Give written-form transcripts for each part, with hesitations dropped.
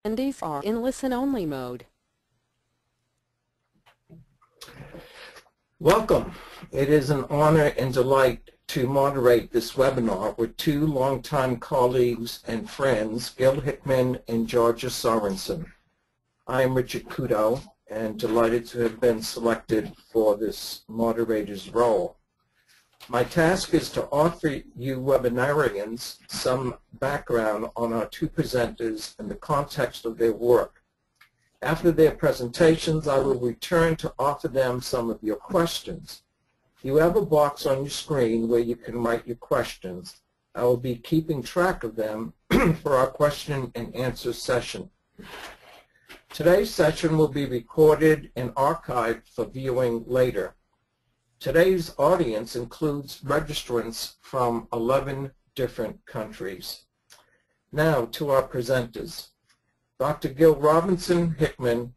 Attendees are in listen-only mode. Welcome. It is an honor and delight to moderate this webinar with two longtime colleagues and friends, Gill Hickman and Georgia Sorenson. I am Richard Kudo and delighted to have been selected for this moderator's role. My task is to offer you webinarians some background on our two presenters and the context of their work. After their presentations, I will return to offer them some of your questions. You have a box on your screen where you can write your questions. I will be keeping track of them for our question and answer session. Today's session will be recorded and archived for viewing later. Today's audience includes registrants from 11 different countries. Now to our presenters. Dr. Gill Robinson Hickman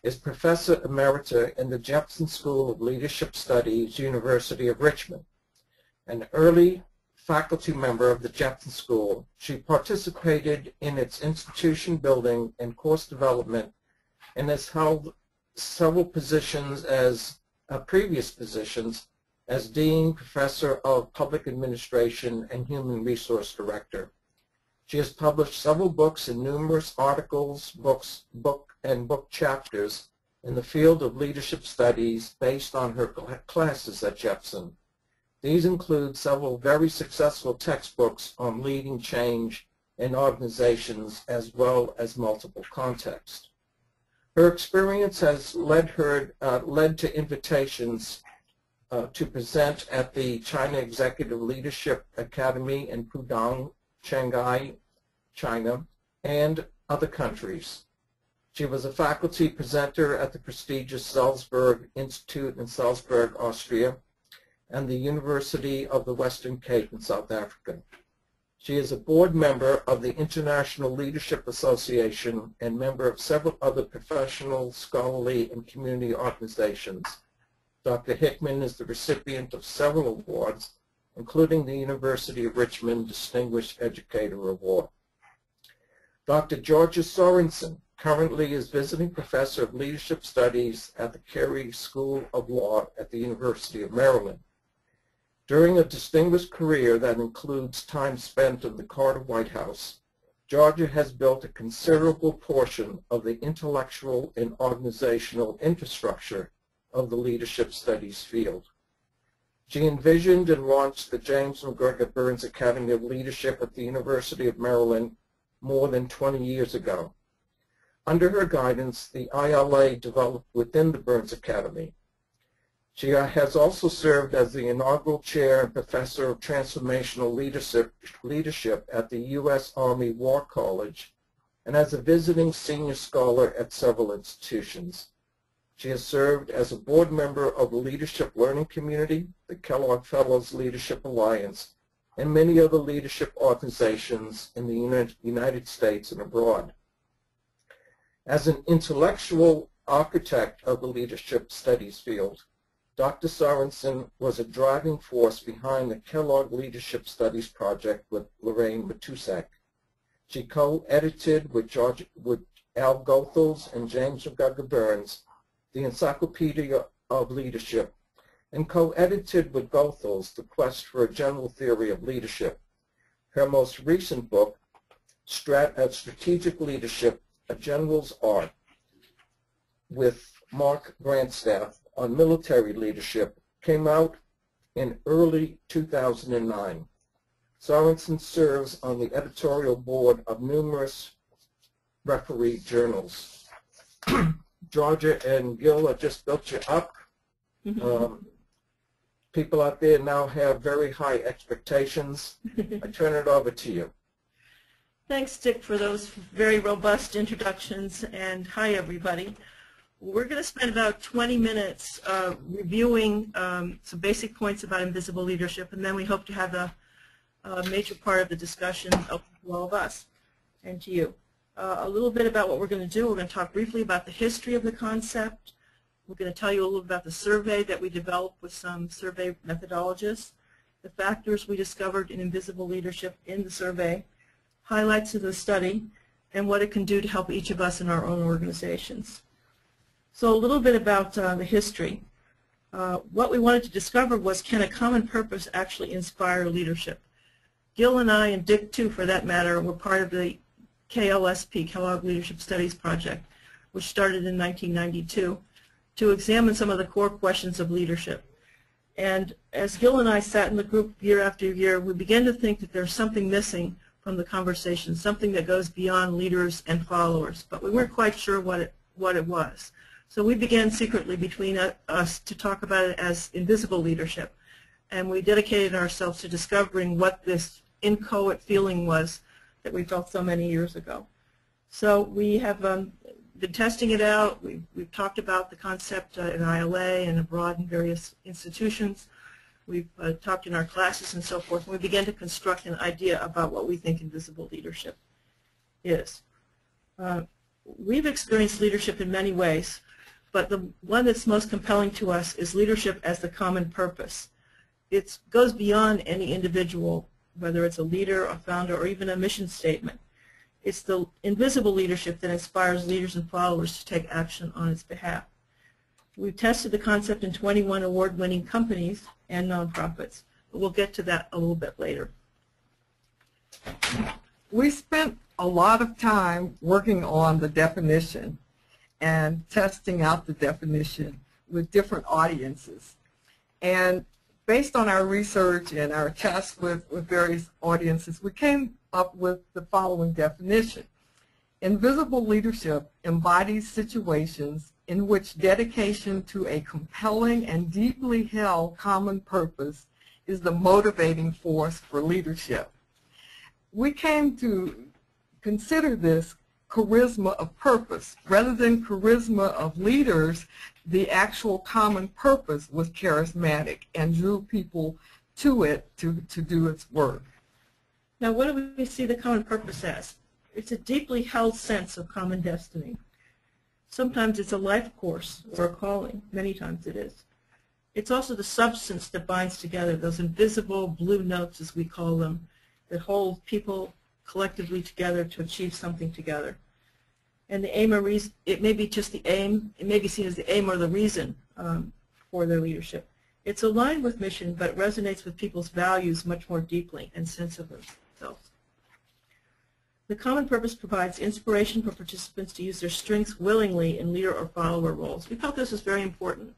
is Professor Emerita in the Jepson School of Leadership Studies, University of Richmond. An early faculty member of the Jepson School, she participated in its institution building and course development and has held several positions as previous positions as Dean, Professor of Public Administration, and Human Resource Director. She has published several books and numerous articles, book chapters in the field of leadership studies based on her classes at Jepson. These include several very successful textbooks on leading change in organizations as well as multiple contexts. Her experience has led to invitations to present at the China Executive Leadership Academy in Pudong, Shanghai, China, and other countries. She was a faculty presenter at the prestigious Salzburg Institute in Salzburg, Austria, and the University of the Western Cape in South Africa. She is a board member of the International Leadership Association and member of several other professional, scholarly, and community organizations. Dr. Hickman is the recipient of several awards, including the University of Richmond Distinguished Educator Award. Dr. Georgia Sorenson currently is visiting professor of leadership studies at the Carey School of Law at the University of Maryland. During a distinguished career that includes time spent in the Carter White House, Georgia has built a considerable portion of the intellectual and organizational infrastructure of the leadership studies field. She envisioned and launched the James McGregor Burns Academy of Leadership at the University of Maryland more than 20 years ago. Under her guidance, the ILA developed within the Burns Academy. She has also served as the inaugural chair and professor of transformational leadership at the U.S. Army War College and as a visiting senior scholar at several institutions. She has served as a board member of the Leadership Learning Community, the Kellogg Fellows Leadership Alliance, and many other leadership organizations in the United States and abroad. As an intellectual architect of the leadership studies field, Dr. Sorenson was a driving force behind the Kellogg Leadership Studies project with Lorraine Matusak. She co-edited with Al Goethals and James McGregor Burns the Encyclopedia of Leadership, and co-edited with Goethals The Quest for a General Theory of Leadership. Her most recent book, Strategic Leadership, A General's Art, with Mark Grandstaff on military leadership, came out in early 2009. Sorenson serves on the editorial board of numerous referee journals. Georgia and Gill, I just built you up. People out there now have very high expectations. I turn it over to you. Thanks, Dick, for those very robust introductions, and hi, everybody. We're going to spend about 20 minutes reviewing some basic points about invisible leadership, and then we hope to have a major part of the discussion open to all of us and to you. A little bit about what we're going to do. We're going to talk briefly about the history of the concept. We're going to tell you a little about the survey that we developed with some survey methodologists, the factors we discovered in invisible leadership in the survey, highlights of the study, and what it can do to help each of us in our own organizations. So a little bit about the history. What we wanted to discover was, can a common purpose actually inspire leadership? Gill and I, and Dick too for that matter, were part of the KLSP, Kellogg Leadership Studies Project, which started in 1992, to examine some of the core questions of leadership. And as Gill and I sat in the group year after year, we began to think that there's something missing from the conversation, something that goes beyond leaders and followers, but we weren't quite sure what it was. So we began secretly between us to talk about it as invisible leadership, and we dedicated ourselves to discovering what this inchoate feeling was that we felt so many years ago. So we have been testing it out. We've talked about the concept in ILA and abroad in various institutions. We've talked in our classes and so forth, and we began to construct an idea about what we think invisible leadership is. We've experienced leadership in many ways, but the one that's most compelling to us is leadership as the common purpose. It goes beyond any individual, whether it's a leader, a founder, or even a mission statement. It's the invisible leadership that inspires leaders and followers to take action on its behalf. We've tested the concept in 21 award-winning companies and nonprofits, but we'll get to that a little bit later. We spent a lot of time working on the definition and testing out the definition with different audiences. And based on our research and our tests with various audiences, we came up with the following definition. Invisible leadership embodies situations in which dedication to a compelling and deeply held common purpose is the motivating force for leadership. We came to consider this charisma of purpose. Rather than charisma of leaders, the actual common purpose was charismatic and drew people to it to do its work. Now, what do we see the common purpose as? It's a deeply held sense of common destiny. Sometimes it's a life course or a calling. Many times it is. It's also the substance that binds together, those invisible blue notes, as we call them, that hold people collectively together to achieve something together. And the aim or reason, it may be just the aim, it may be seen as the aim or the reason for their leadership. It's aligned with mission, but it resonates with people's values much more deeply and sense of themselves. The common purpose provides inspiration for participants to use their strengths willingly in leader or follower roles. We felt this was very important.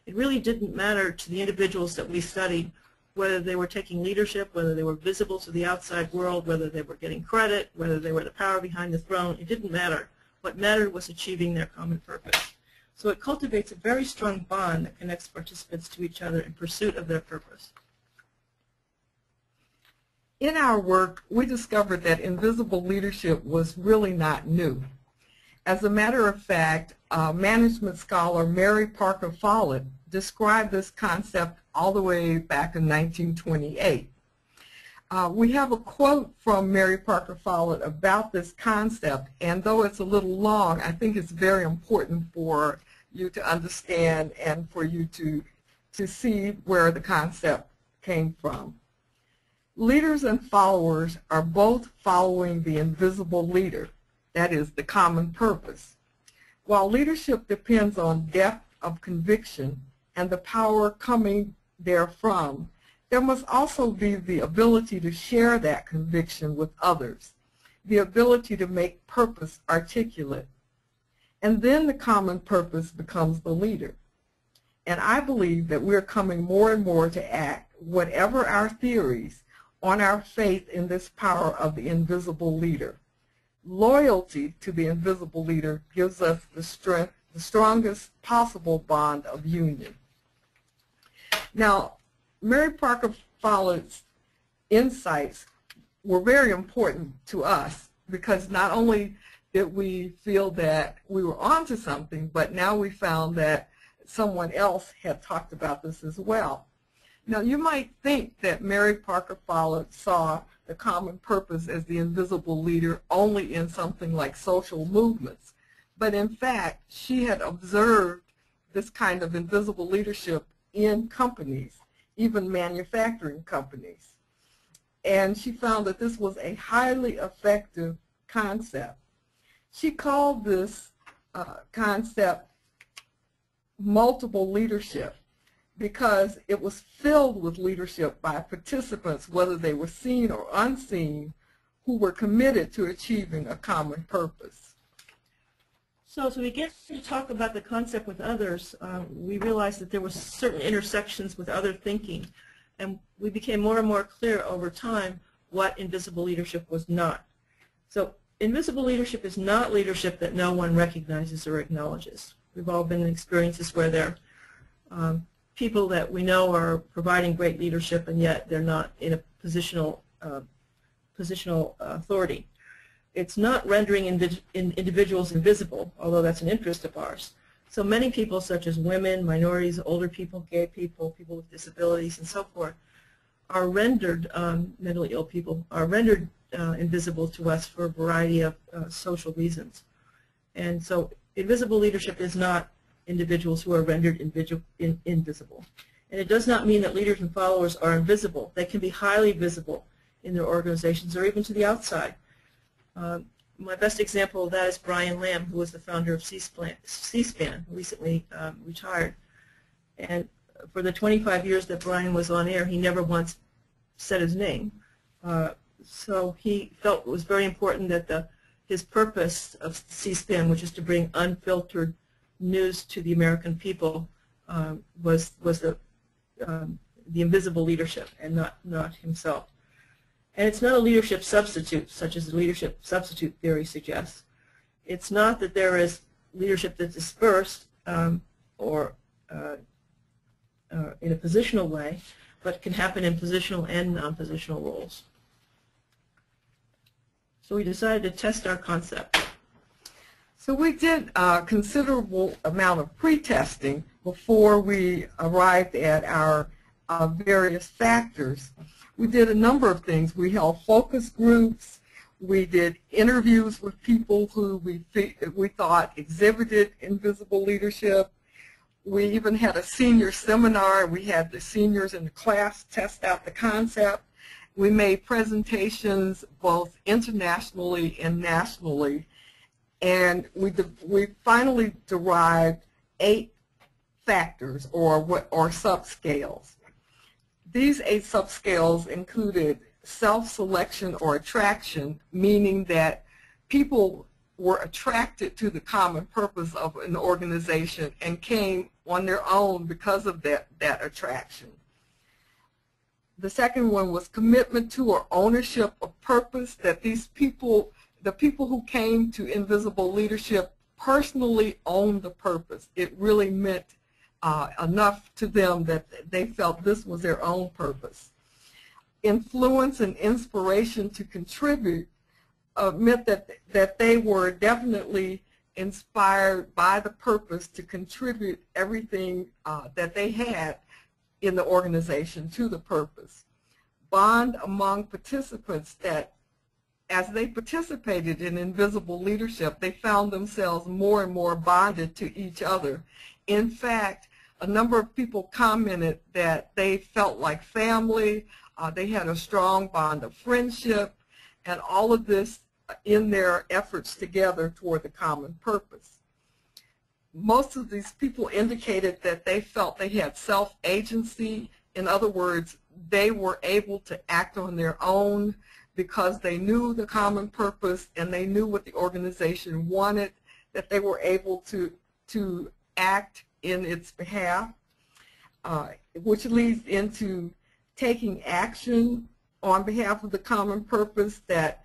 It really didn't matter to the individuals that we studied whether they were taking leadership, whether they were visible to the outside world, whether they were getting credit, whether they were the power behind the throne. It didn't matter. What mattered was achieving their common purpose. So it cultivates a very strong bond that connects participants to each other in pursuit of their purpose. In our work, we discovered that invisible leadership was really not new. As a matter of fact, management scholar Mary Parker Follett described this concept all the way back in 1928. We have a quote from Mary Parker Follett about this concept, and though it's a little long, I think it's very important for you to understand and for you to see where the concept came from. Leaders and followers are both following the invisible leader, that is, the common purpose. While leadership depends on depth of conviction and the power coming therefrom, there must also be the ability to share that conviction with others, the ability to make purpose articulate. And then the common purpose becomes the leader. And I believe that we're coming more and more to act, whatever our theories, on our faith in this power of the invisible leader. Loyalty to the invisible leader gives us the strength, the strongest possible bond of union. Now, Mary Parker Follett's insights were very important to us because not only did we feel that we were onto something, but now we found that someone else had talked about this as well. Now, you might think that Mary Parker Follett saw the common purpose as the invisible leader only in something like social movements, but in fact, she had observed this kind of invisible leadership in companies, even manufacturing companies. And she found that this was a highly effective concept. She called this concept multiple leadership because it was filled with leadership by participants, whether they were seen or unseen, who were committed to achieving a common purpose. So as we get to talk about the concept with others, we realized that there were certain intersections with other thinking, and we became more and more clear over time what invisible leadership was not. So invisible leadership is not leadership that no one recognizes or acknowledges. We've all been in experiences where there are people that we know are providing great leadership, and yet they're not in a positional authority. It's not rendering individuals invisible, although that's an interest of ours. So many people, such as women, minorities, older people, gay people, people with disabilities, and so forth, are rendered, mentally ill people, are rendered invisible to us for a variety of social reasons. And so invisible leadership is not individuals who are rendered invisible. And it does not mean that leaders and followers are invisible. They can be highly visible in their organizations or even to the outside. My best example of that is Brian Lamb, who was the founder of C-SPAN, recently retired. And for the 25 years that Brian was on air, he never once said his name. So he felt it was very important that his purpose of C-SPAN, which is to bring unfiltered news to the American people, was the invisible leadership and not himself. And it's not a leadership substitute, such as the leadership substitute theory suggests. It's not that there is leadership that's dispersed or in a positional way, but can happen in positional and non-positional roles. So we decided to test our concept. So we did a considerable amount of pre-testing before we arrived at our various factors. We did a number of things. We held focus groups. We did interviews with people who we thought exhibited invisible leadership. We even had a senior seminar. We had the seniors in the class test out the concept. We made presentations both internationally and nationally. And we finally derived 8 factors or subscales. These 8 subscales included self-selection or attraction, meaning that people were attracted to the common purpose of an organization and came on their own because of that attraction. The second one was commitment to or ownership of purpose, that these people, the people who came to invisible leadership, personally owned the purpose. It really meant enough to them that they felt this was their own purpose. Influence and inspiration to contribute meant that they were definitely inspired by the purpose to contribute everything that they had in the organization to the purpose. Bond among participants, that as they participated in invisible leadership, they found themselves more and more bonded to each other. In fact, a number of people commented that they felt like family, they had a strong bond of friendship, and all of this in their efforts together toward the common purpose. Most of these people indicated that they felt they had self-agency. In other words, they were able to act on their own because they knew the common purpose and they knew what the organization wanted, that they were able to act in its behalf, which leads into taking action on behalf of the common purpose, that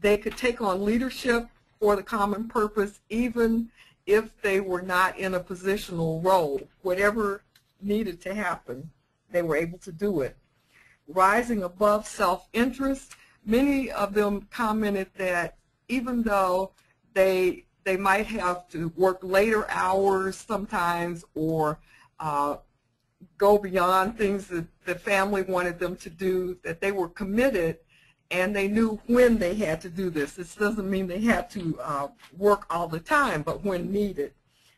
they could take on leadership for the common purpose even if they were not in a positional role. Whatever needed to happen, they were able to do it. Rising above self-interest, many of them commented that even though they might have to work later hours sometimes, or go beyond things that the family wanted them to do, that they were committed and they knew when they had to do this. This doesn't mean they had to work all the time, but when needed.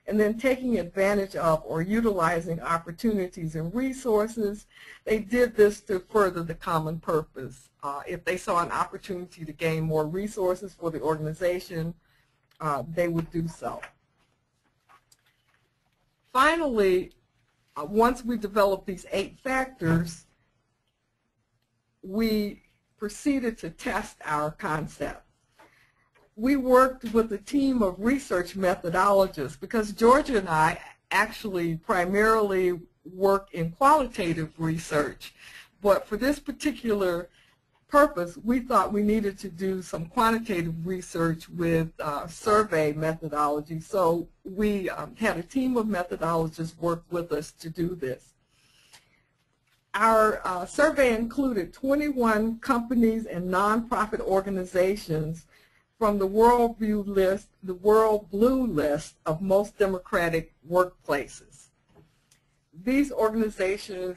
and then taking advantage of or utilizing opportunities and resources. They did this to further the common purpose. If they saw an opportunity to gain more resources for the organization, they would do so. Finally, once we developed these 8 factors, we proceeded to test our concept. We worked with a team of research methodologists because Georgia and I actually primarily work in qualitative research, but for this particular purpose, we thought we needed to do some quantitative research with survey methodology. So we had a team of methodologists work with us to do this. Our survey included 21 companies and nonprofit organizations from the World Blue list of most democratic workplaces. These organizations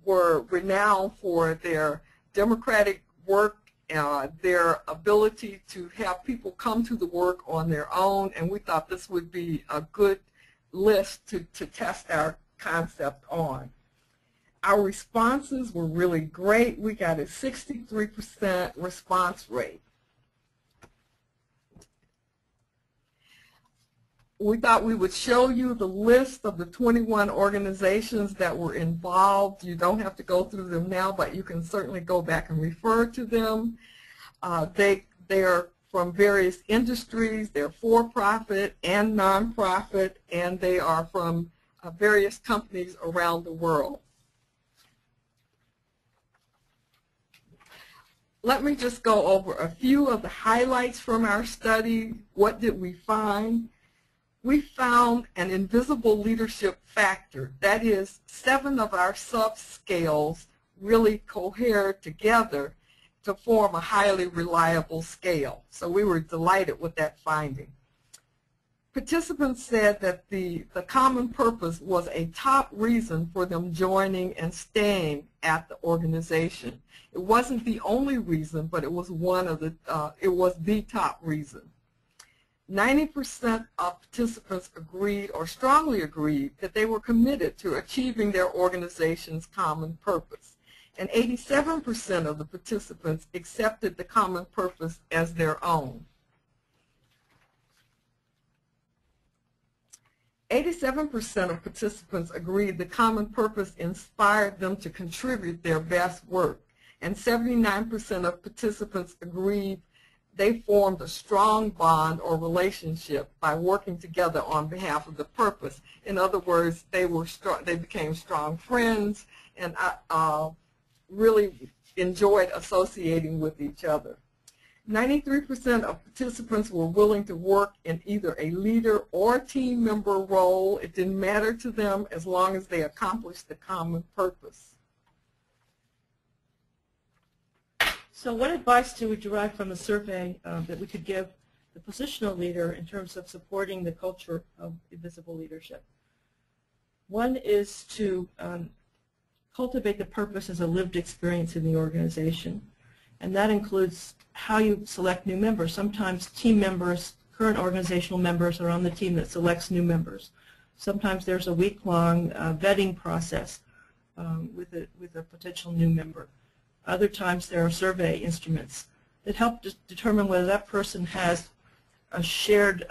were renowned for their democratic work, their ability to have people come to the work on their own, and we thought this would be a good list to test our concept on. Our responses were really great. We got a 63% response rate. We thought we would show you the list of the 21 organizations that were involved. You don't have to go through them now, but you can certainly go back and refer to them. They're from various industries. They're for-profit and non-profit, and they are from various companies around the world. Let me just go over a few of the highlights from our study. What did we find? We found an invisible leadership factor. That is, 7 of our subscales really cohere together to form a highly reliable scale. So we were delighted with that finding. Participants said that the common purpose was a top reason for them joining and staying at the organization. It wasn't the only reason, but it was the top reason. 90% of participants agreed or strongly agreed that they were committed to achieving their organization's common purpose. And 87% of the participants accepted the common purpose as their own. 87% of participants agreed the common purpose inspired them to contribute their best work. And 79% of participants agreed they formed a strong bond or relationship by working together on behalf of the purpose. In other words, they became strong friends and really enjoyed associating with each other. 93% of participants were willing to work in either a leader or team member role. It didn't matter to them as long as they accomplished the common purpose. So what advice do we derive from the survey that we could give the positional leader in terms of supporting the culture of invisible leadership? One is to cultivate the purpose as a lived experience in the organization, and that includes how you select new members. Sometimes team members, current organizational members, are on the team that selects new members. Sometimes there's a week-long vetting process with a potential new member. Other times there are survey instruments that help determine whether that person has a shared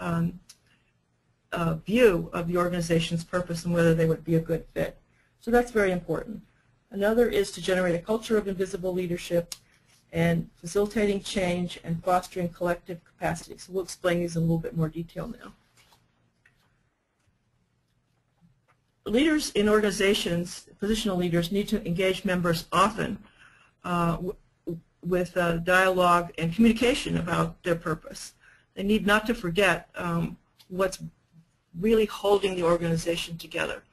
view of the organization's purpose and whether they would be a good fit. So that's very important. Another is to generate a culture of invisible leadership and facilitating change and fostering collective capacity. So we'll explain these in a little bit more detail now. Leaders in organizations, positional leaders, need to engage members often with dialogue and communication about their purpose. They need not to forget what's really holding the organization together.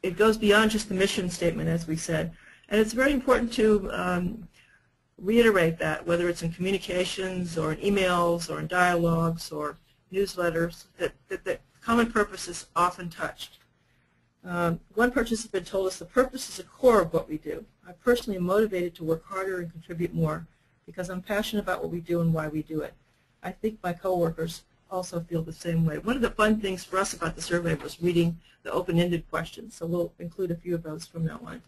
It goes beyond just the mission statement, as we said, and it's very important to reiterate that, whether it's in communications or in emails or in dialogues or newsletters, that common purpose is often touched. One participant told us the purpose is the core of what we do. I personally am motivated to work harder and contribute more because I'm passionate about what we do and why we do it. I think my coworkers also feel the same way. One of the fun things for us about the survey was reading the open-ended questions, so we'll include a few of those from now on.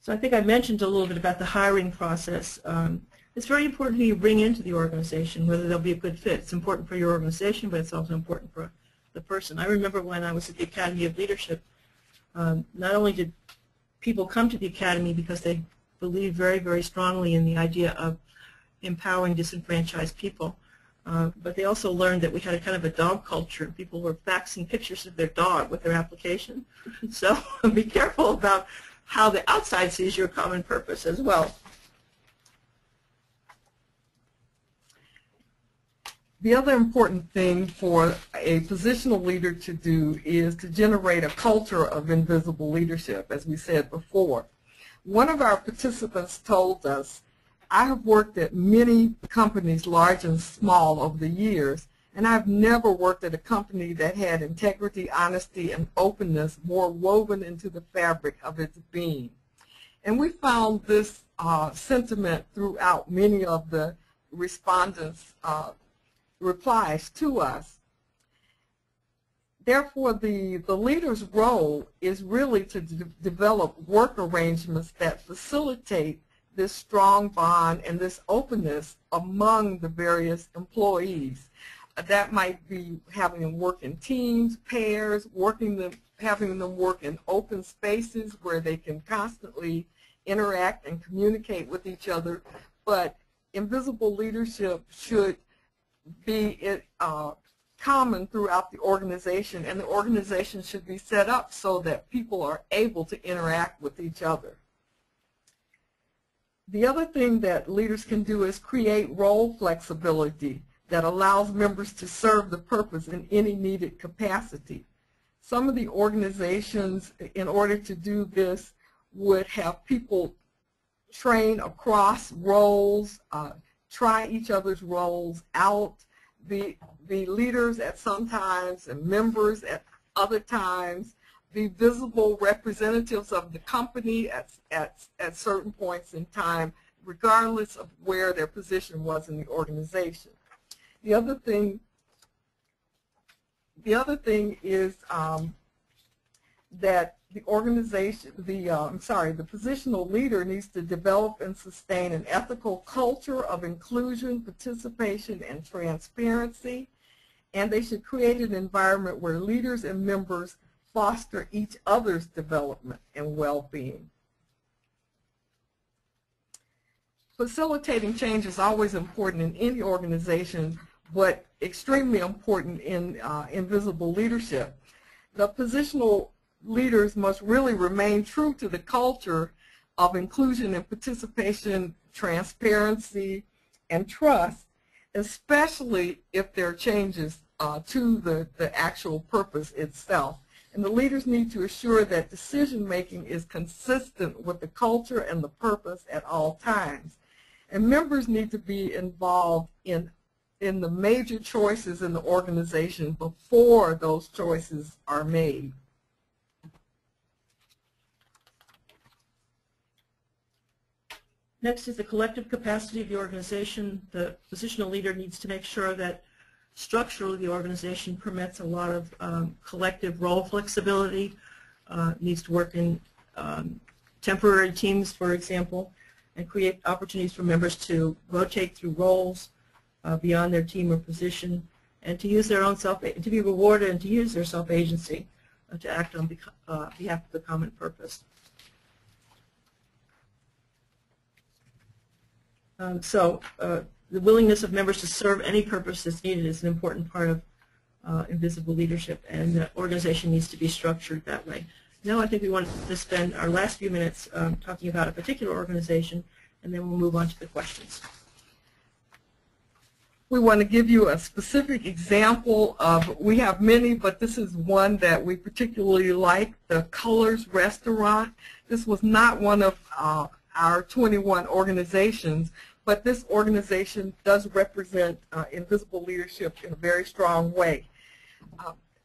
So I think I mentioned a little bit about the hiring process. It's very important who you bring into the organization, whether they'll be a good fit. It's important for your organization, but it's also important for the person. I remember when I was at the Academy of Leadership, not only did people come to the Academy because they believed very, very strongly in the idea of empowering disenfranchised people, but they also learned that we had a kind of a dog culture. People were faxing pictures of their dog with their application. So be careful about how the outside sees your common purpose as well. The other important thing for a positional leader to do is to generate a culture of invisible leadership, as we said before. One of our participants told us, I have worked at many companies, large and small, over the years, and I've never worked at a company that had integrity, honesty, and openness more woven into the fabric of its being. And we found this sentiment throughout many of the respondents' replies to us. Therefore, the leader's role is really to develop work arrangements that facilitate this strong bond and this openness among the various employees. That might be having them work in teams, pairs, having them work in open spaces where they can constantly interact and communicate with each other. But invisible leadership should be common throughout the organization, and the organization should be set up so that people are able to interact with each other. The other thing that leaders can do is create role flexibility that allows members to serve the purpose in any needed capacity. Some of the organizations, in order to do this, would have people train across roles, try each other's roles out, be leaders at some times and members at other times, be visible representatives of the company at certain points in time, regardless of where their position was in the organization. The other thing is that the positional leader needs to develop and sustain an ethical culture of inclusion, participation, and transparency, and they should create an environment where leaders and members foster each other's development and well-being. Facilitating change is always important in any organization, but extremely important in invisible leadership. The positional leaders must really remain true to the culture of inclusion and participation, transparency, and trust, especially if there are changes to the actual purpose itself. And the leaders need to assure that decision-making is consistent with the culture and the purpose at all times. And members need to be involved in the major choices in the organization before those choices are made. Next is the collective capacity of the organization. The positional leader needs to make sure that structurally the organization permits a lot of collective role flexibility, needs to work in temporary teams, for example, and create opportunities for members to rotate through roles beyond their team or position, and to use their own to be rewarded and to use their self-agency to act on behalf of the common purpose. The willingness of members to serve any purpose that's needed is an important part of invisible leadership, and the organization needs to be structured that way. Now I think we want to spend our last few minutes talking about a particular organization, and then we'll move on to the questions. We want to give you a specific example of, we have many, but this is one that we particularly like, the Colors Restaurant. This was not one of our 21 organizations, but this organization does represent invisible leadership in a very strong way.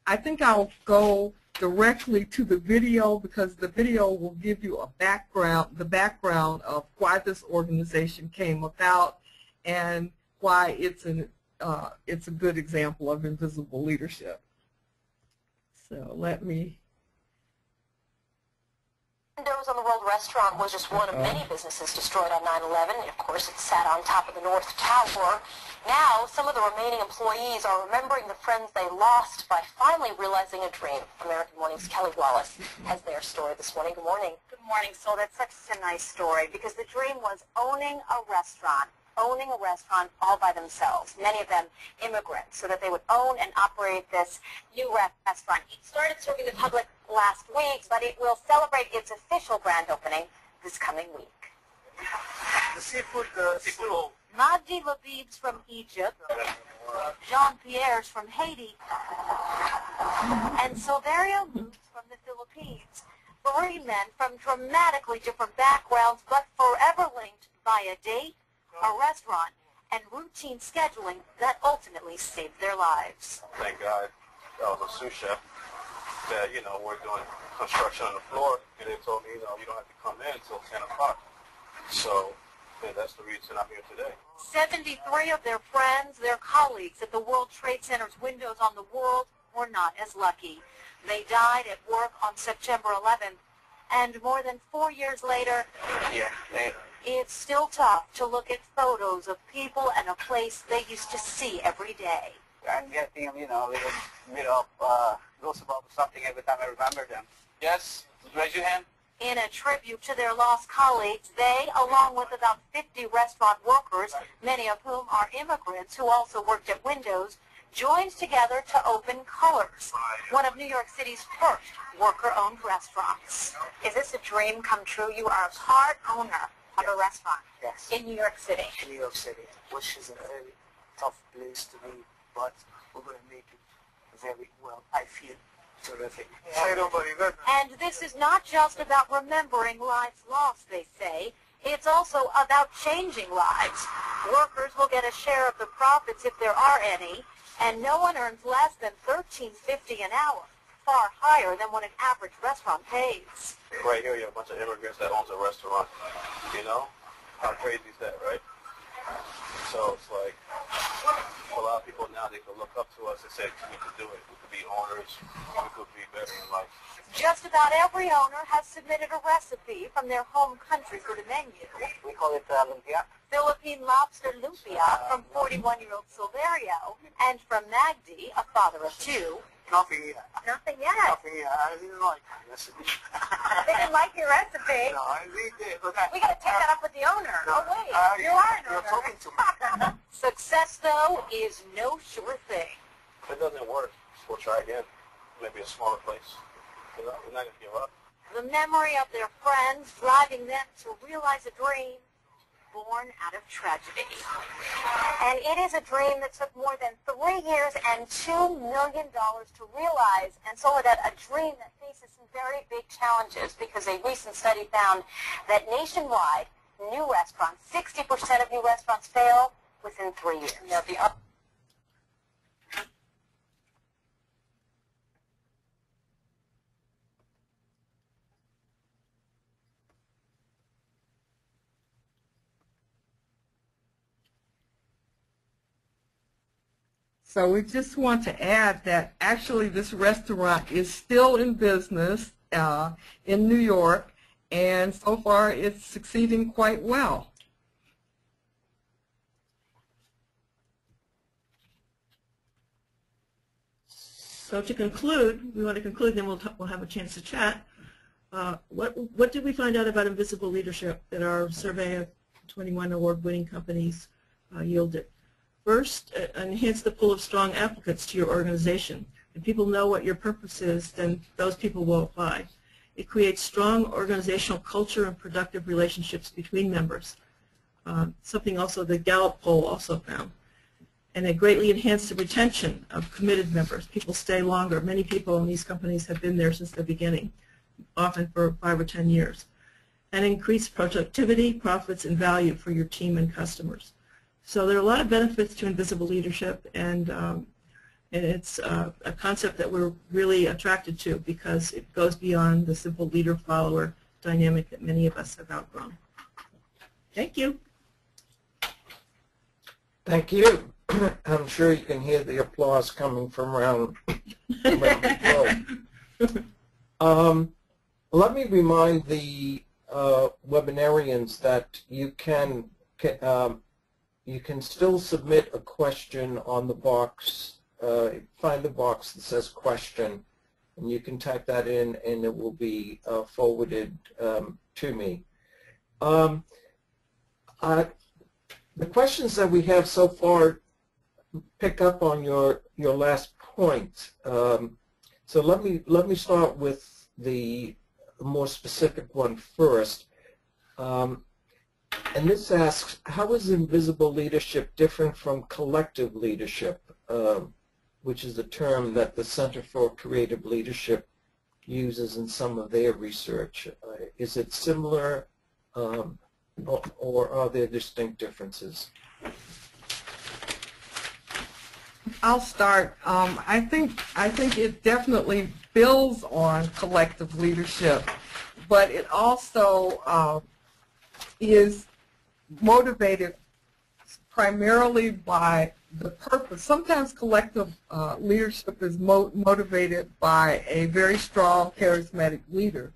I think I'll go directly to the video because the video will give you a background, the background of why this organization came about and why it's a good example of invisible leadership. So let me. Windows on the World Restaurant was just one of many businesses destroyed on 9/11. Of course, it sat on top of the North Tower. Now, some of the remaining employees are remembering the friends they lost by finally realizing a dream. American Morning's Kelly Wallace has their story this morning. Good morning. Good morning. So that's such a nice story because the dream was owning a restaurant all by themselves, many of them immigrants, so that they would own and operate this new restaurant. It started serving the public last week, but it will celebrate its official grand opening this coming week. The seafood, Majdi Labib's from Egypt, Jean-Pierre's from Haiti, and Silverio Luke's from the Philippines. 3 men from dramatically different backgrounds, but forever linked by a date, a restaurant, and routine scheduling that ultimately saved their lives. thank God, I was a sous chef that, we're doing construction on the floor, and they told me, you don't have to come in until 10 o'clock. So, that's the reason I'm here today. 73 of their friends, their colleagues at the World Trade Center's Windows on the World were not as lucky. They died at work on September 11th, and more than 4 years later, it's still tough to look at photos of people and a place they used to see every day. I'm getting, a little bit of goosebumps or something every time I remember them. Yes, raise your hand. In a tribute to their lost colleagues, they, along with about 50 restaurant workers, many of whom are immigrants who also worked at Windows, joined together to open Colors, one of New York City's first worker-owned restaurants. Is this a dream come true? You are a part owner of a restaurant Yes. in New York City. In New York City, which is a very tough place to be, but we're going to make it very well. I feel terrific. And this is not just about remembering lives lost, they say. It's also about changing lives. Workers will get a share of the profits if there are any, and no one earns less than $13.50 an hour, far higher than what an average restaurant pays. Right here, you have a bunch of immigrants that owns a restaurant. How crazy is that, right? So it's like, a lot of people now, they can look up to us and say, we could do it. We could be owners. We could be better in life. Just about every owner has submitted a recipe from their home country for the menu. We call it lumpia. Philippine lobster lumpia from 41-year-old Silverio, and from Magdi, a father of 2. Nothing yet. Nothing yet. Nothing yet. I didn't like the recipe. They didn't like your recipe. No, I really did. We got to take that up with the owner. Oh, wait. You are an owner. You're talking to me. Success, though, is no sure thing. If it doesn't work, we'll try again. Maybe a smaller place. We're not going to give up. The memory of their friends driving them to realize a dream born out of tragedy. And it is a dream that took more than 3 years and $2 million to realize. And Soledad, a dream that faces some very big challenges because a recent study found that nationwide, new restaurants, 60% of new restaurants fail within 3 years. Now, So we just want to add that actually this restaurant is still in business in New York, and so far it's succeeding quite well. So to conclude, we want to conclude, then we'll have a chance to chat. What did we find out about invisible leadership that our survey of 21 award-winning companies yielded? First, enhance the pool of strong applicants to your organization. If people know what your purpose is, then those people will apply. It creates strong organizational culture and productive relationships between members. Something also the Gallup poll also found. And it greatly enhanced the retention of committed members. People stay longer. Many people in these companies have been there since the beginning, often for 5 or 10 years. And increased productivity, profits, and value for your team and customers. So there are a lot of benefits to invisible leadership, and And it's a concept that we're really attracted to because it goes beyond the simple leader-follower dynamic that many of us have outgrown. Thank you. Thank you. I'm sure you can hear the applause coming from around the globe. Let me remind the webinarians that you can still submit a question on the box. Find the box that says question, and you can type that in, and it will be forwarded to me. The questions that we have so far pick up on your last point. So let me start with the more specific one first. And this asks, how is invisible leadership different from collective leadership, which is a term that the Center for Creative Leadership uses in some of their research? Is it similar, or are there distinct differences? I'll start. I think it definitely builds on collective leadership, but it also is motivated primarily by the purpose. Sometimes collective leadership is motivated by a very strong, charismatic leader,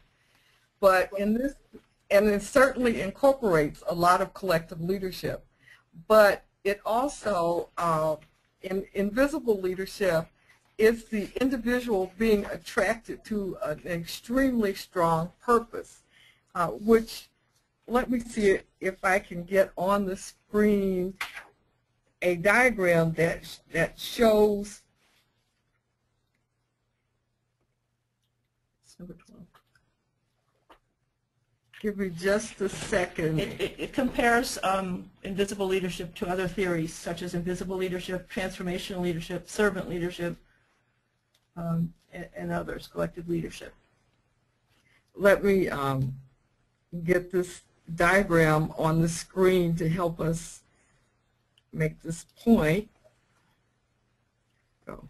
but in this, and it certainly incorporates a lot of collective leadership, but it also, in invisible leadership, is the individual being attracted to an extremely strong purpose, which, let me see if I can get on the screen a diagram that shows. Number 12. Give me just a second. It compares invisible leadership to other theories, such as invisible leadership, transformational leadership, servant leadership, and others, collective leadership. Let me get this diagram on the screen to help us make this point. Go.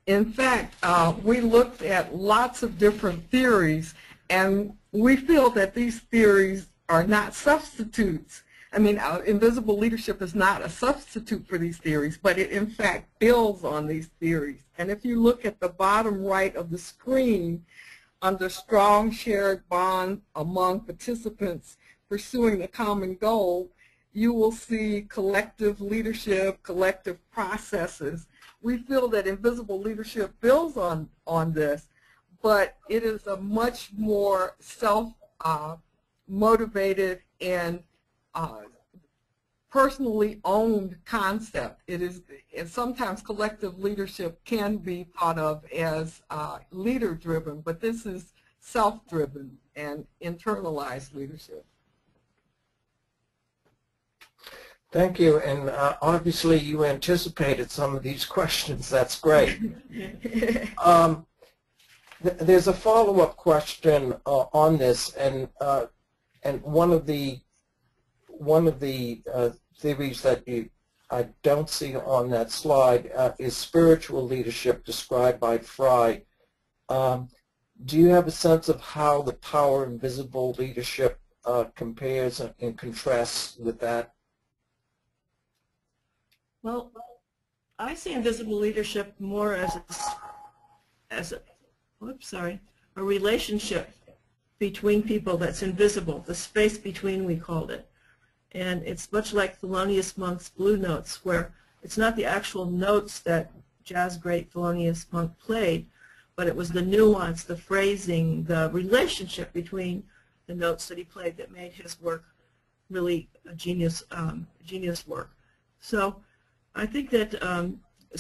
In fact, we looked at lots of different theories, and we feel that these theories are not substitutes. I mean, invisible leadership is not a substitute for these theories, but it in fact builds on these theories. And if you look at the bottom right of the screen, under strong shared bond among participants pursuing a common goal, you will see collective leadership, collective processes. We feel that invisible leadership builds on this, but it is a much more self-motivated and personally owned concept. It is, and sometimes collective leadership can be thought of as leader-driven, but this is self-driven and internalized leadership. Thank you, and obviously you anticipated some of these questions. That's great. There's a follow-up question on this, and one of the theories that I don't see on that slide is spiritual leadership described by Fry. Do you have a sense of how the power of invisible leadership compares and contrasts with that? Well, I see invisible leadership more as a relationship between people that's invisible, the space between, we called it. And it's much like Thelonious Monk's Blue Notes, where it's not the actual notes that jazz great Thelonious Monk played, but it was the nuance, the phrasing, the relationship between the notes that he played that made his work really a genius work. So I think that it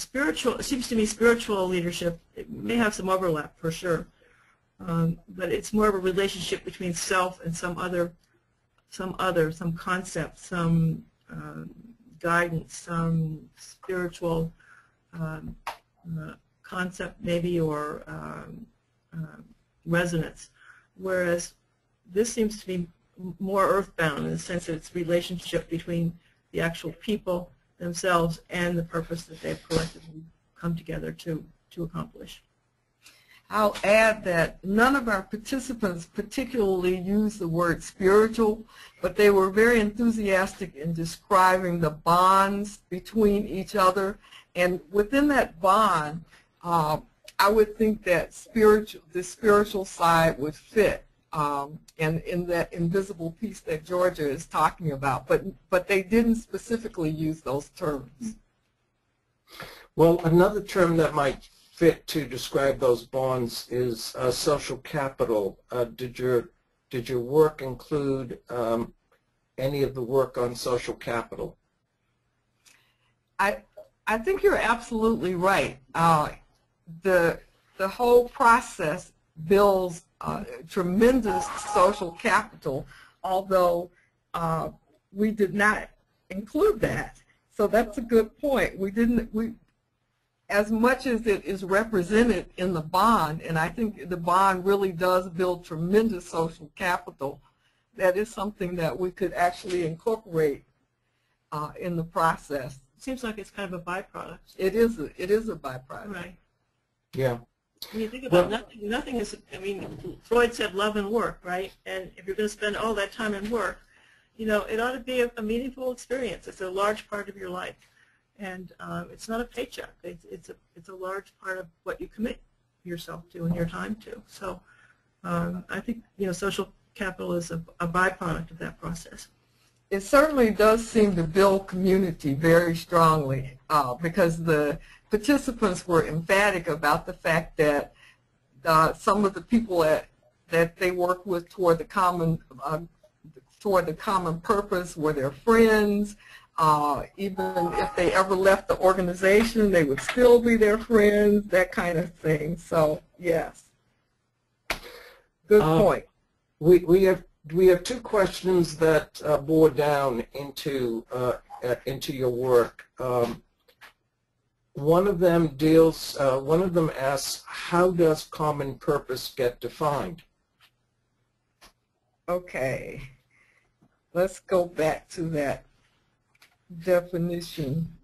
seems to me spiritual leadership, it may have some overlap for sure, but it's more of a relationship between self and some concept, some guidance, some spiritual concept maybe, or resonance. Whereas this seems to be more earthbound in the sense that it's relationship between the actual people themselves and the purpose that they've collectively come together to accomplish. I'll add that none of our participants particularly used the word spiritual, but they were very enthusiastic in describing the bonds between each other. And within that bond, I would think that the spiritual side would fit, and in that invisible piece that Georgia is talking about. But they didn't specifically use those terms. Well, another term that might fit to describe those bonds is social capital. Did your work include any of the work on social capital? I think you're absolutely right. The whole process builds tremendous social capital, although we did not include that. So that's a good point. As much as it is represented in the bond, and I think the bond really does build tremendous social capital, that is something that we could actually incorporate in the process. Seems like it's kind of a byproduct. It is a byproduct. Right. Yeah. When you think about nothing is, I mean, Freud said love and work, right? And if you're going to spend all that time in work, you know, it ought to be a meaningful experience. It's a large part of your life. And it's not a paycheck. It's a large part of what you commit yourself to and your time to. So I think, you know, social capital is a byproduct of that process. It certainly does seem to build community very strongly because the participants were emphatic about the fact that some of the people that they work with toward the common purpose were their friends. Even if they ever left the organization, they would still be their friends, that kind of thing. So, yes. Good point. We have two questions that bore down into your work. One of them asks, how does common purpose get defined? Okay. Let's go back to that definition.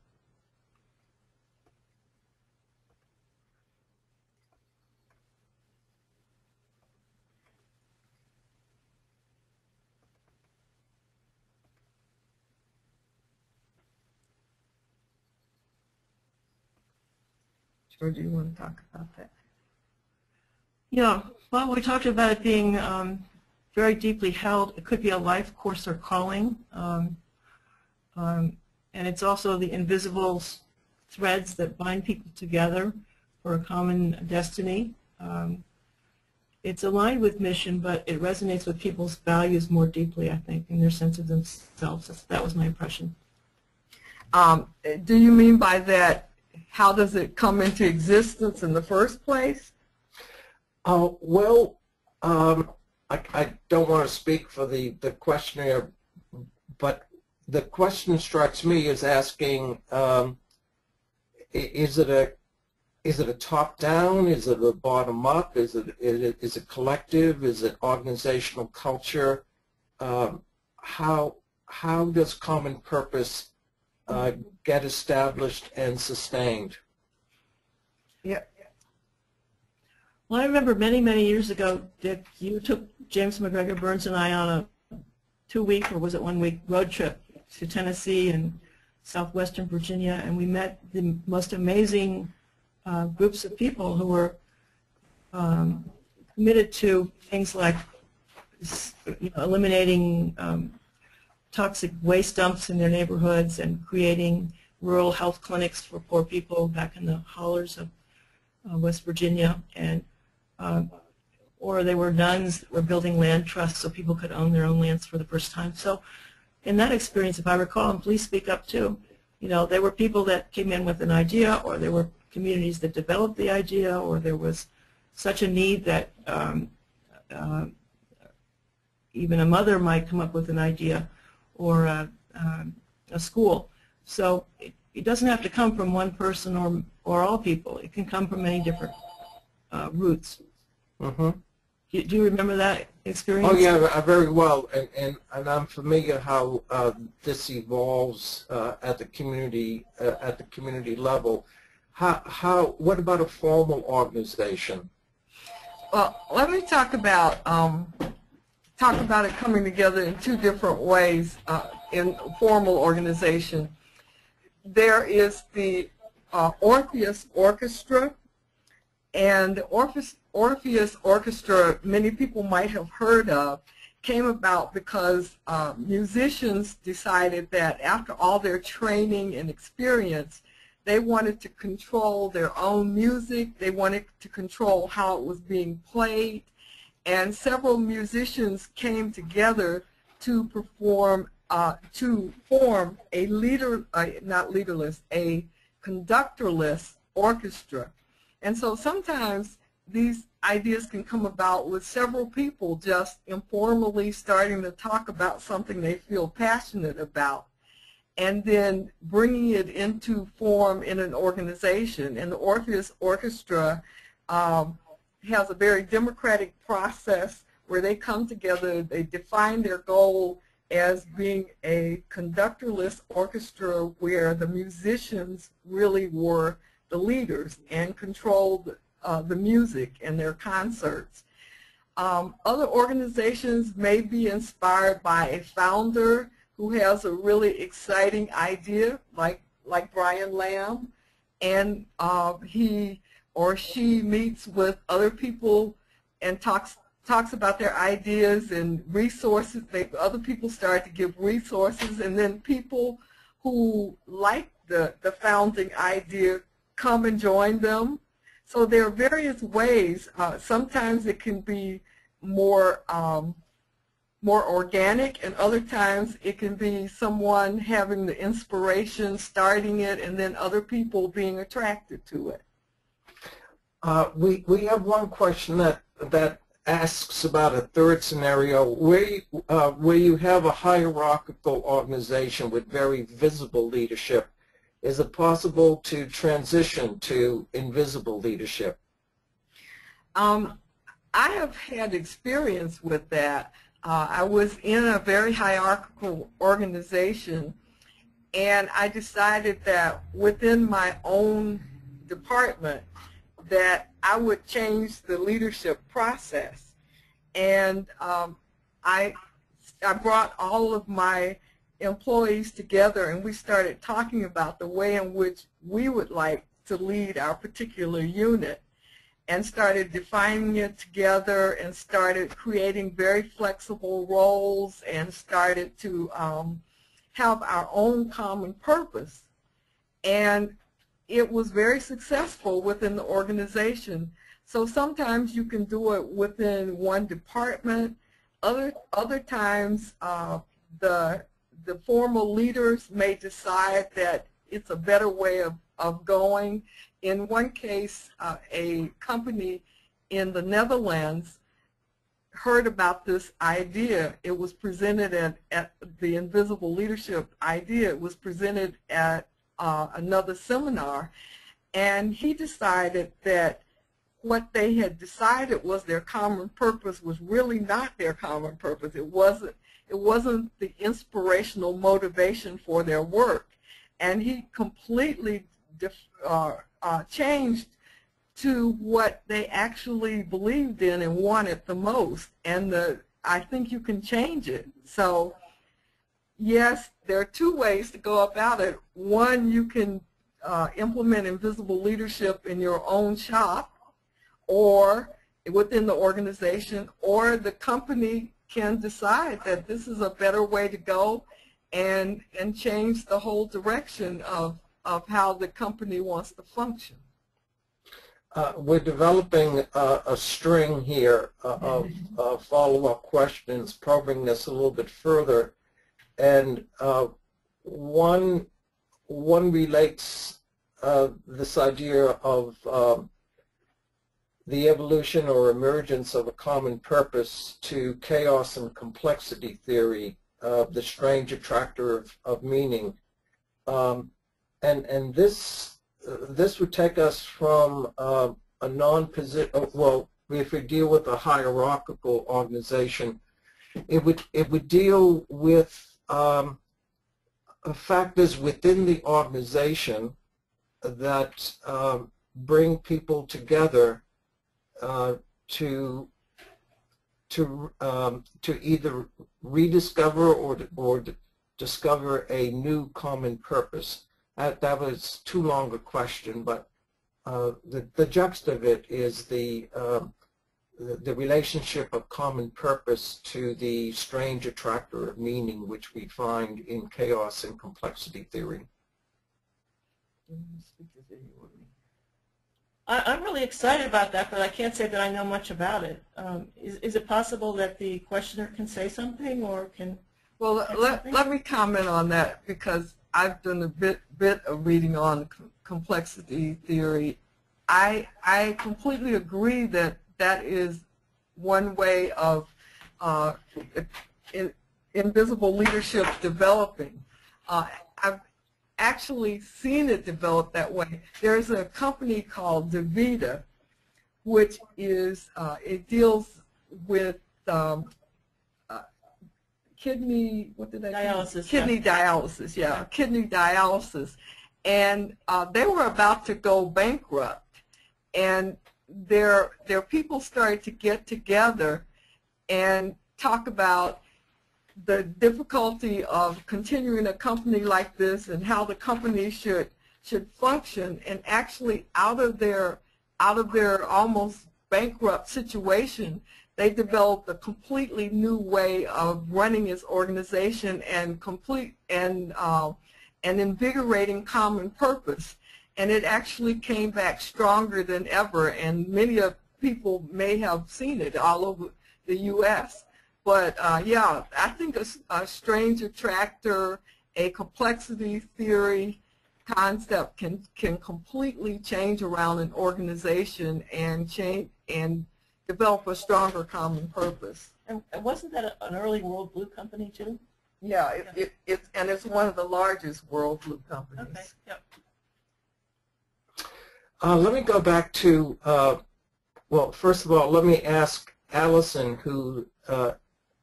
Or do you want to talk about that? Yeah, well, we talked about it being very deeply held. It could be a life course or calling. And it's also the invisible threads that bind people together for a common destiny. It's aligned with mission, but it resonates with people's values more deeply, I think, in their sense of themselves. That was my impression. Do you mean by that, how does it come into existence in the first place? Well, I don't want to speak for the questioner, but the question strikes me as asking, is it a top-down? Is it a bottom-up? Is it collective? Is it organizational culture? How does common purpose get established and sustained? Yeah. Well, I remember many, many years ago, Dick, you took James McGregor Burns and I on a 2-week, or was it 1-week, road trip to Tennessee and southwestern Virginia, and we met the most amazing groups of people who were committed to things like eliminating toxic waste dumps in their neighborhoods and creating rural health clinics for poor people back in the hollers of West Virginia, and or they were nuns that were building land trusts so people could own their own lands for the first time. So in that experience, if I recall, and please speak up too, there were people that came in with an idea, or there were communities that developed the idea, or there was such a need that even a mother might come up with an idea, or a school. So it doesn't have to come from one person or all people. It can come from many different roots. Mm-hmm. Do you remember that experience? Oh yeah, very well, and I'm familiar how this evolves at the community level. What about a formal organization? Well, let me talk about it coming together in two different ways in formal organization. There is the Orpheus Orchestra, and the Orpheus Orchestra, many people might have heard of, came about because musicians decided that after all their training and experience, they wanted to control their own music. They wanted to control how it was being played. And several musicians came together to form a a conductorless orchestra. And so sometimes these ideas can come about with several people just informally starting to talk about something they feel passionate about, and then bringing it into form in an organization. And the Orpheus Orchestra has a very democratic process where they come together, they define their goal as being a conductorless orchestra where the musicians really were the leaders and controlled the music and their concerts. Other organizations may be inspired by a founder who has a really exciting idea, like Brian Lamb, and he or she meets with other people and talks about their ideas and resources. Other people start to give resources, and then people who like the founding idea come and join them. So there are various ways. Sometimes it can be more organic, and other times it can be someone having the inspiration, starting it, and then other people being attracted to it. We have one question that asks about a third scenario where you have a hierarchical organization with very visible leadership. Is it possible to transition to invisible leadership? I have had experience with that. I was in a very hierarchical organization, and I decided that within my own department that I would change the leadership process. And I brought all of my employees together, and we started talking about the way in which we would like to lead our particular unit, and started defining it together, and started creating very flexible roles, and started to have our own common purpose. And it was very successful within the organization. So sometimes you can do it within one department. Other times the formal leaders may decide that it's a better way of going. In one case, a company in the Netherlands heard about this idea. It was presented at the invisible leadership idea. It was presented at another seminar, and he decided that what they had decided was their common purpose was really not their common purpose. It wasn't the inspirational motivation for their work, and he completely changed to what they actually believed in and wanted the most. And I think you can change it. So yes, there are two ways to go about it. One, you can implement invisible leadership in your own shop or within the organization, or the company can decide that this is a better way to go and change the whole direction of how the company wants to function. We're developing a string here of follow-up questions, probing this a little bit further. And one relates this idea of the evolution or emergence of a common purpose to chaos and complexity theory, the strange attractor of meaning. And this would take us from a non-position, well, if we deal with a hierarchical organization, it would deal with factors within the organization that bring people together to either rediscover or discover a new common purpose. That was too long a question, but the gist of it is the relationship of common purpose to the strange attractor of meaning, which we find in chaos and complexity theory. I'm really excited about that, but I can't say that I know much about it. Is it possible that the questioner can say something, or can? Well, let me comment on that, because I've done a bit of reading on complexity theory. I completely agree that that is one way of invisible leadership developing. I've actually seen it develop that way. There's a company called DaVita, which is, it deals with kidney, what did I dialysis. Kidney dialysis, yeah, kidney dialysis. And they were about to go bankrupt. And their people started to get together and talk about the difficulty of continuing a company like this and how the company should function. And actually, out of their almost bankrupt situation, they developed a completely new way of running its organization and invigorating common purpose. And it actually came back stronger than ever, and many people may have seen it all over the U.S. But yeah, I think a strange attractor, a complexity theory concept can completely change around an organization and develop a stronger common purpose. And wasn't that an early World Blue company too? Yeah, it's one of the largest World Blue companies. Okay. Yep. Let me go back to, well, first of all, let me ask Allison, who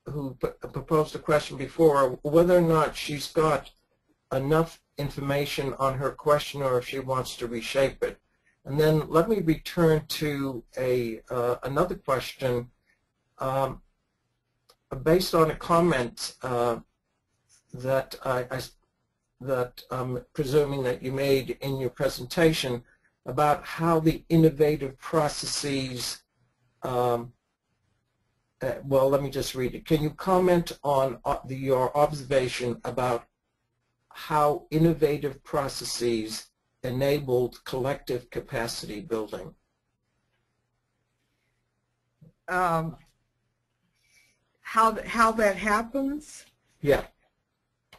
proposed a question before, whether or not she's got enough information on her question or if she wants to reshape it. And then let me return to another question based on a comment that I'm presuming that you made in your presentation about how the innovative processes, well, let me just read it. Can you comment on your observation about how innovative processes enabled collective capacity building? How that happens? Yeah.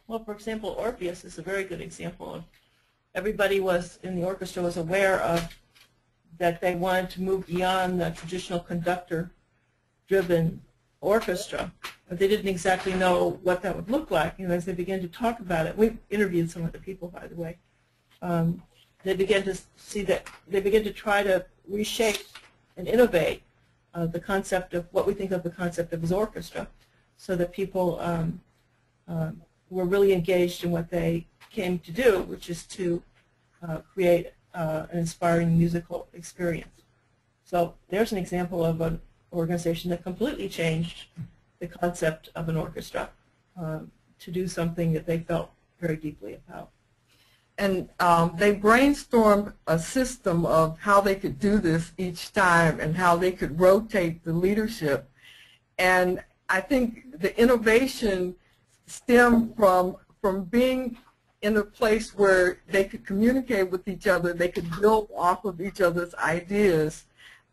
Well, for example, Orpheus is a very good example of everybody in the orchestra was aware of that they wanted to move beyond the traditional conductor-driven orchestra, but they didn't exactly know what that would look like. And as they began to talk about it, we interviewed some of the people, by the way, they began to see that they began to try to reshape and innovate the concept of what we think of the concept of as orchestra, so that people were really engaged in what they came to do, which is to create an inspiring musical experience. So there's an example of an organization that completely changed the concept of an orchestra to do something that they felt very deeply about. And they brainstormed a system of how they could do this each time and how they could rotate the leadership. And I think the innovation stemmed from being in a place where they could communicate with each other, they could build off of each other's ideas.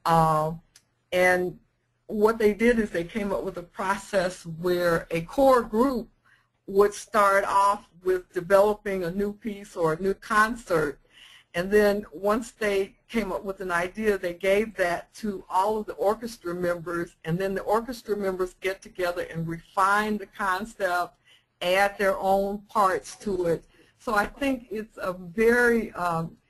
And what they did is they came up with a process where a core group would start off with developing a new piece or a new concert, and then once they came up with an idea, they gave that to all of the orchestra members, and then the orchestra members get together and refine the concept, add their own parts to it. So I think it's a very,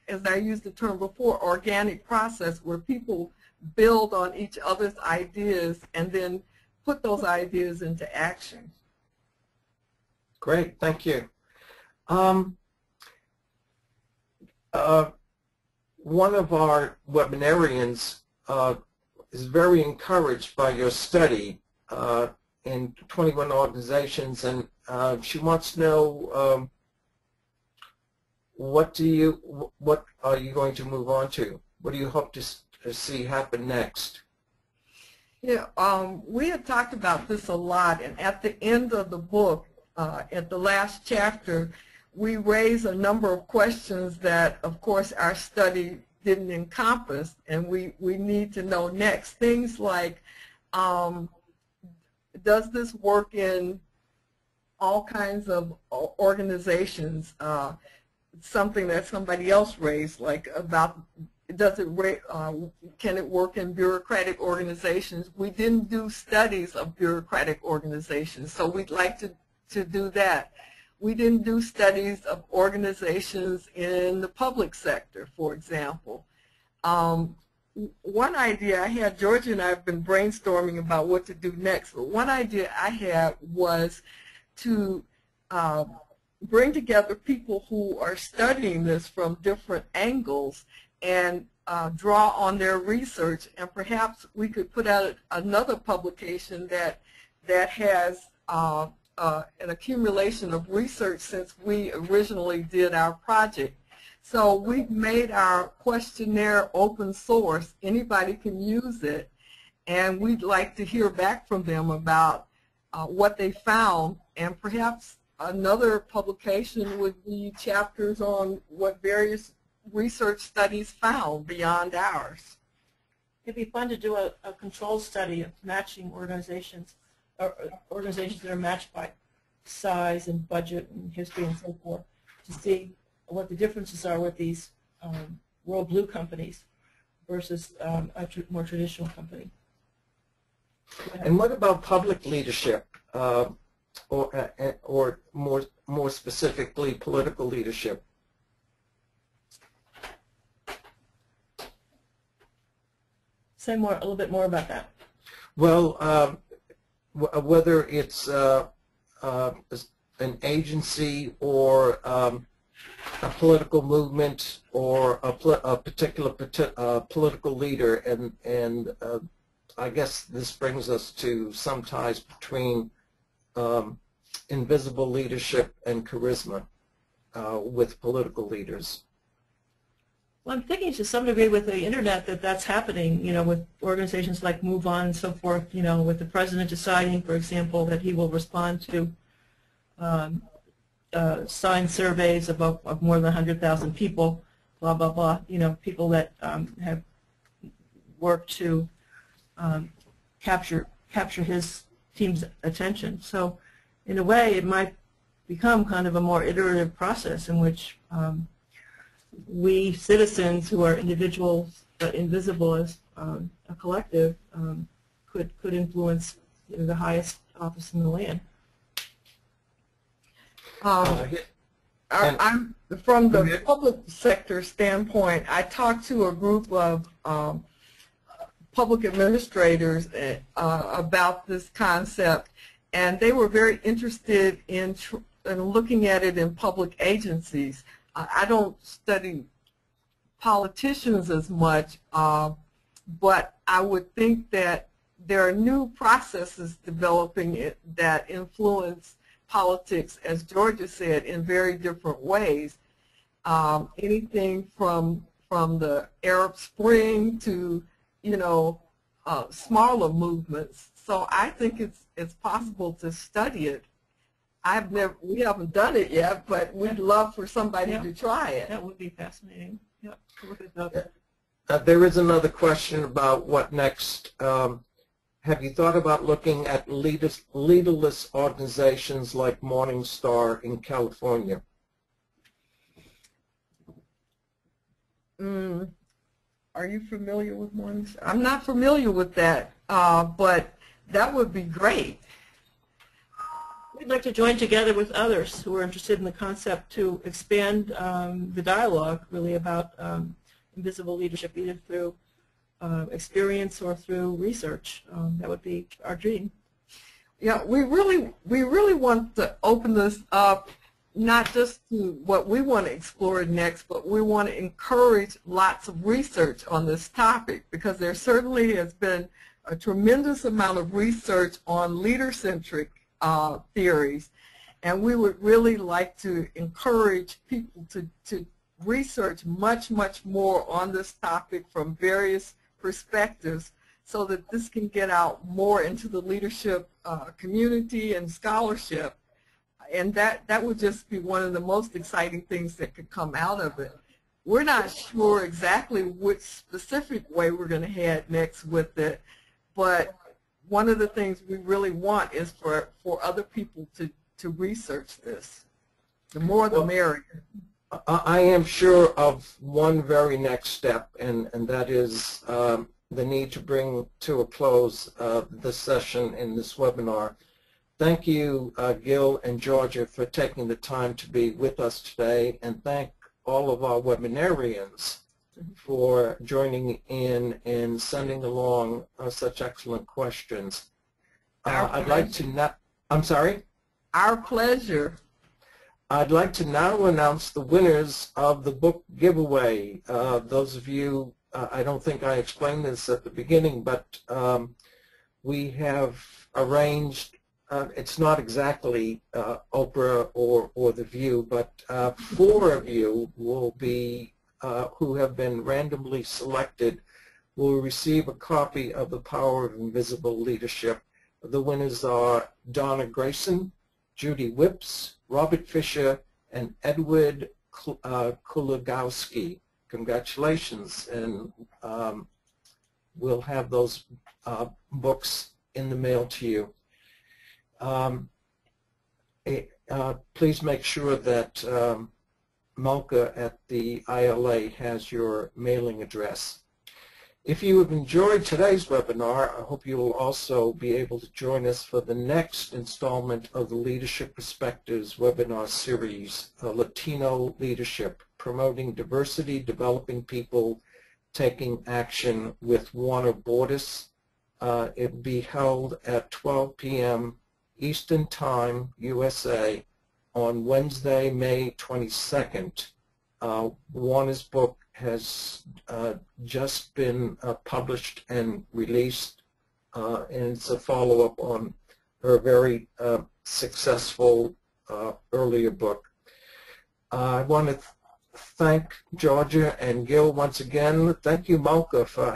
as I used the term before, organic process where people build on each other's ideas and then put those ideas into action. Great, thank you. One of our webinarians is very encouraged by your study in 21 organizations, and she wants to know what are you going to move on to? What do you hope to see happen next? Yeah, we had talked about this a lot, and at the end of the book, at the last chapter, we raise a number of questions that, of course, our study didn't encompass, and we need to know next. Things like, does this work in all kinds of organizations? Something that somebody else raised, like about can it work in bureaucratic organizations? We didn't do studies of bureaucratic organizations, so we'd like to do that. We didn't do studies of organizations in the public sector, for example. One idea I had, Georgia and I have been brainstorming about what to do next, but one idea I had was to bring together people who are studying this from different angles and draw on their research, and perhaps we could put out another publication that has an accumulation of research since we originally did our project. So we've made our questionnaire open source. Anybody can use it, and we'd like to hear back from them about what they found, and perhaps another publication would be chapters on what various research studies found beyond ours. It'd be fun to do a control study of matching organizations, or organizations that are matched by size and budget and history and so forth, to see what the differences are with these World Blue companies versus a more traditional company. And what about public leadership, or more specifically, political leadership? Say a little bit more about that. Well, whether it's an agency or a political movement or a particular political leader, and I guess this brings us to some ties between invisible leadership and charisma with political leaders. Well, I'm thinking to some degree with the internet that's happening, with organizations like Move On and so forth, with the president deciding, for example, that he will respond to signed surveys of more than 100,000 people, blah, blah, blah, people that have worked to capture his team's attention. So in a way, it might become kind of a more iterative process in which we citizens who are individuals but invisible as a collective could influence the highest office in the land. I'm from the public sector standpoint. I talked to a group of public administrators about this concept, and they were very interested in looking at it in public agencies. I don't study politicians as much, but I would think that there are new processes developing that influence politics, as Georgia said, in very different ways. Anything from the Arab Spring to smaller movements. So I think it's possible to study it. We haven't done it yet, but we'd love for somebody to try it. That would be fascinating. Yep. There is another question about what next. Have you thought about looking at leaderless organizations like Morningstar in California? Are you familiar with Morningstar? I'm not familiar with that, but that would be great. We'd like to join together with others who are interested in the concept to expand the dialogue, really, about invisible leadership, either through experience or through research. That would be our dream. Yeah, we really want to open this up, not just to what we want to explore next, but we want to encourage lots of research on this topic, because there certainly has been a tremendous amount of research on leader-centric theories, and we would really like to encourage people to research much more on this topic from various perspectives, so that this can get out more into the leadership community and scholarship. And that would just be one of the most exciting things that could come out of it. We're not sure exactly which specific way we're going to head next with it, but one of the things we really want is for other people to research this. The more the merrier. I am sure of one very next step, and that is the need to bring to a close this session in this webinar. Thank you, Gill and Georgia, for taking the time to be with us today, and thank all of our webinarians for joining in and sending along such excellent questions. I'd like to now, I'm sorry? Our pleasure. I'd like to now announce the winners of the book giveaway. Those of you, I don't think I explained this at the beginning, but we have arranged, it's not exactly Oprah or The View, but 4 of you will be, who have been randomly selected, will receive a copy of The Power of Invisible Leadership. The winners are Donna Grayson, Judy Whips, Robert Fisher, and Edward Kulagowski. Congratulations, and we'll have those books in the mail to you. Please make sure that Malka at the ILA has your mailing address. If you have enjoyed today's webinar, I hope you will also be able to join us for the next installment of the Leadership Perspectives webinar series, Latino Leadership, Promoting Diversity, Developing People, Taking Action with Warner Borders. It will be held at 12 p.m. Eastern Time, USA, on Wednesday, May 22nd. Warner's book has just been published and released, and it's a follow-up on her very successful earlier book. I want to thank Georgia and Gill once again. Thank you, Malka, for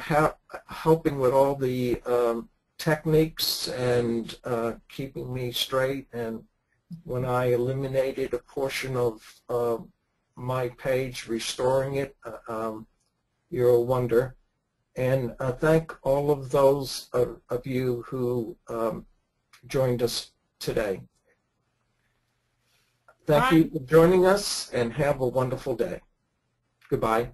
helping with all the techniques and keeping me straight. And when I eliminated a portion of my page, restoring it, you're a wonder. And thank all of those of you who joined us today. Thank you for joining us, and have a wonderful day. Goodbye.